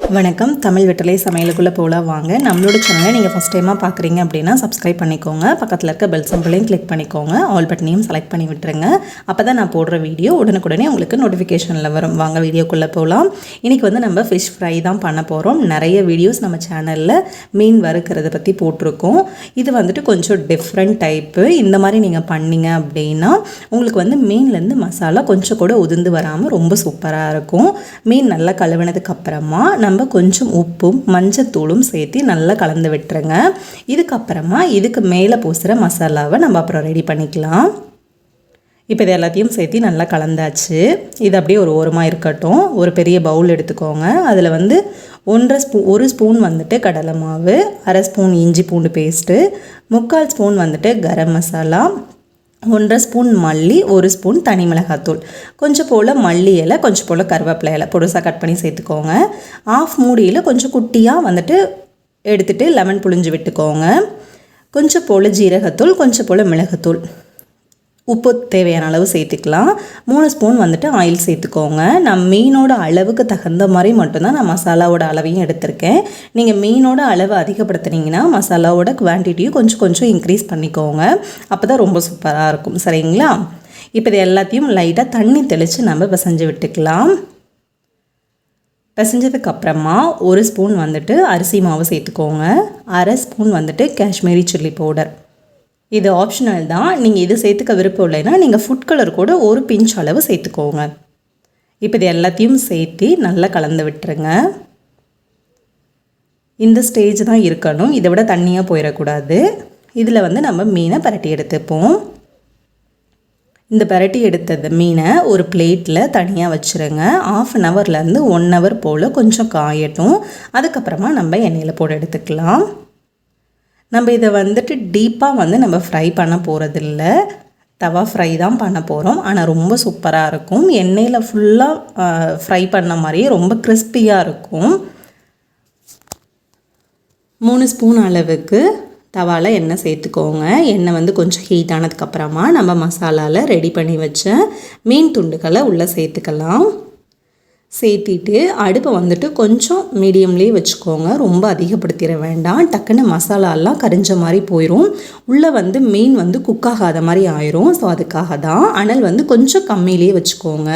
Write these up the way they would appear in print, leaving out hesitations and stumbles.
வணக்கம். தமிழ் வெட்டலை சமையலுக்குள்ளே போகலாம் வாங்க. நம்மளோட சேனலை நீங்கள் ஃபஸ்ட் டைமாக பார்க்குறீங்க அப்படின்னா சப்ஸ்கிரைப் பண்ணிக்கோங்க. பக்கத்தில் இருக்க பெல் சிம்பிளையும் கிளிக் பண்ணிக்கோங்க. ஆல் பட்டனையும் செலக்ட் பண்ணி விட்டுருங்க. அப்போ தான் நான் போடுற வீடியோ உடனுக்குடனே உங்களுக்கு நோட்டிஃபிகேஷனில் வரும். வாங்க வீடியோக்குள்ளே போகலாம். இன்றைக்கி நம்ம ஃபிஷ் ஃப்ரை தான் பண்ண போகிறோம். நிறைய வீடியோஸ் நம்ம சேனலில் மீன் வறுக்கிறத பற்றி போட்டிருக்கோம். இது கொஞ்சம் டிஃப்ரெண்ட் டைப்பு. இந்த மாதிரி நீங்கள் பண்ணிங்க அப்படின்னா உங்களுக்கு மீன்லேருந்து மசாலா கொஞ்சம் கூட உதிர்ந்து வராமல் ரொம்ப சூப்பராக இருக்கும். மீன் நல்லா கழுவினதுக்கப்புறமா நம்ம கொஞ்சம் உப்பும் மஞ்சத்தூளும் சேர்த்து நல்லா கலந்து விட்டுருங்க. இதுக்கப்புறமா இதுக்கு மேலே பூசுகிற மசாலாவை நம்ம அப்புறம் ரெடி பண்ணிக்கலாம். இப்போ இது எல்லாத்தையும் சேர்த்து நல்லா கலந்தாச்சு. இது அப்படியே ஒரு ஓரமாக இருக்கட்டும். ஒரு பெரிய பவுல் எடுத்துக்கோங்க. அதில் ஒரு ஸ்பூன் கடலை மாவு, அரை ஸ்பூன் இஞ்சி பூண்டு paste, 3/4 spoon garam masala, 1/2 spoon மல்லி, 1 ஸ்பூன் தனி மிளகாத்தூள், கொஞ்சம் போல் மல்லி இலை, கொஞ்சம் போல் கருவேப்பிலை இலை பொடுசாக கட் பண்ணி சேர்த்துக்கோங்க. 1/2 மூடியில் கொஞ்சம் குட்டியாக எடுத்துகிட்டு லெமன் புழிஞ்சு விட்டுக்கோங்க. கொஞ்சம் போல் ஜீரகத்தூள், கொஞ்சம் போல் மிளகுத்தூள், உப்பு தேவையான அளவு சேர்த்துக்கலாம். 3 ஸ்பூன் ஆயில் சேர்த்துக்கோங்க. நான் மீனோட அளவுக்கு தகுந்த மாதிரி மட்டும்தான் நான் மசாலாவோட அளவையும் எடுத்திருக்கேன். நீங்கள் மீனோட அளவு அதிகப்படுத்துனீங்கன்னா மசாலாவோட குவான்டிட்டியும் கொஞ்சம் இன்க்ரீஸ் பண்ணிக்கோங்க. அப்போ தான் ரொம்ப சூப்பராக இருக்கும். சரிங்களா? இப்போ இது எல்லாத்தையும் லைட்டாக தண்ணி தெளித்து நம்ம பிசைஞ்சு விட்டுக்கலாம். பிசைஞ்சதுக்கப்புறமா 1 ஸ்பூன் அரிசி மாவு சேர்த்துக்கோங்க. அரை ஸ்பூன் காஷ்மீரி சில்லி பவுடர். இது ஆப்ஷனல் தான். நீங்கள் இது சேர்த்துக்க விருப்பம் இல்லைன்னா நீங்கள் ஃபுட் கலர் கூட ஒரு பிஞ்ச் அளவு சேர்த்துக்கோங்க. இப்போ இது எல்லாத்தையும் சேர்த்து நல்லா கலந்து விட்டுருங்க. இந்த ஸ்டேஜ் தான் இருக்கணும். இதை விட தண்ணியாக போயிடக்கூடாது. இதில் நம்ம மீனை பரட்டி எடுத்துப்போம். இந்த பரட்டி எடுத்தது மீனை ஒரு பிளேட்டில் தனியாக வச்சுருங்க. 1/2 ஹவர்லேருந்து 1 ஹவர் போல் கொஞ்சம் காயட்டும். அதுக்கப்புறமா நம்ம எண்ணெயில் போட்டு எடுத்துக்கலாம். நம்ம இதை டீப்பாக நம்ம ஃப்ரை பண்ண போகிறதில்ல. தவா ஃப்ரை தான் பண்ண போகிறோம். ஆனால் ரொம்ப சூப்பராக இருக்கும். எண்ணெயில் ஃபுல்லாக ஃப்ரை பண்ண மாதிரியே ரொம்ப கிறிஸ்பியாக இருக்கும். 3 ஸ்பூன் அளவுக்கு தவாவில் எண்ணெய் சேர்த்துக்கோங்க. எண்ணெய் கொஞ்சம் ஹீட் ஆனதுக்கப்புறமா நம்ம மசாலாவில் ரெடி பண்ணி வச்ச மீன் துண்டுகளை உள்ளே சேர்த்துக்கலாம். சேர்த்திட்டு அடுப்பை கொஞ்சம் மீடியம்லேயே வச்சுக்கோங்க. ரொம்ப அதிகப்படுத்திட வேண்டாம். டக்குன்னு மசாலாலாம் கரிஞ்ச மாதிரி போயிடும். உள்ளே மீன் குக் ஆகாத மாதிரி ஆயிரும். ஸோ அதுக்காக தான் அனல் கொஞ்சம் கம்மியிலேயே வச்சுக்கோங்க.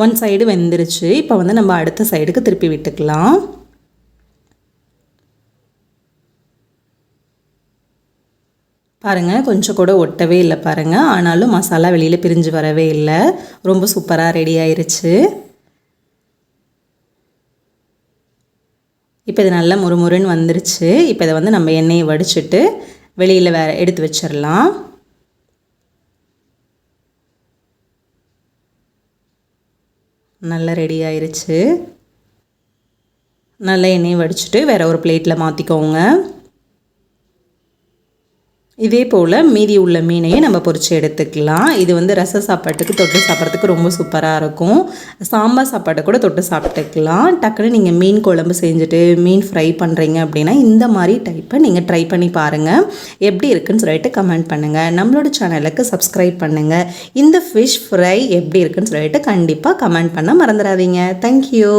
1 சைடு வெந்துருச்சு. இப்போ நம்ம அடுத்த சைடுக்கு திருப்பி விட்டுக்கலாம். பாருங்கள், கொஞ்சம் கூட ஒட்டவே இல்லை பாருங்கள். ஆனாலும் மசாலா வெளியில் பிரிஞ்சு வரவே இல்லை. ரொம்ப சூப்பராக ரெடி ஆயிருச்சு. இப்போ இது நல்லா முறுமுறுன்னு வந்துருச்சு. இப்போ இதை நம்ம எண்ணெயை வடிச்சிட்டு வெளியில் எடுத்து வச்சிடலாம். நல்லா ரெடி ஆயிருச்சு. நல்லா எண்ணெயை வடிச்சிட்டு வேறு ஒரு பிளேட்டில் மாற்றிக்கோங்க. இதே போல் மீதி உள்ள மீனையும் நம்ம பொரித்து எடுத்துக்கலாம். இது ரச சாப்பாட்டுக்கு தொட்டு சாப்பிட்றதுக்கு ரொம்ப சூப்பராக இருக்கும். சாம்பார் சாப்பாட்டை கூட தொட்டு சாப்பிட்டுக்கலாம். டக்குன்னு நீங்கள் மீன் குழம்பு செஞ்சுட்டு மீன் ஃப்ரை பண்ணுறீங்க அப்படின்னா இந்த மாதிரி டைப்பை நீங்கள் ட்ரை பண்ணி பாருங்கள். எப்படி இருக்குன்னு சொல்லிட்டு கமெண்ட் பண்ணுங்கள். நம்மளோட சேனலுக்கு சப்ஸ்கிரைப் பண்ணுங்கள். இந்த ஃபிஷ் ஃப்ரை எப்படி இருக்குன்னு சொல்லிட்டு கண்டிப்பாக கமெண்ட் பண்ண மறந்துடாதீங்க. தேங்க்யூ.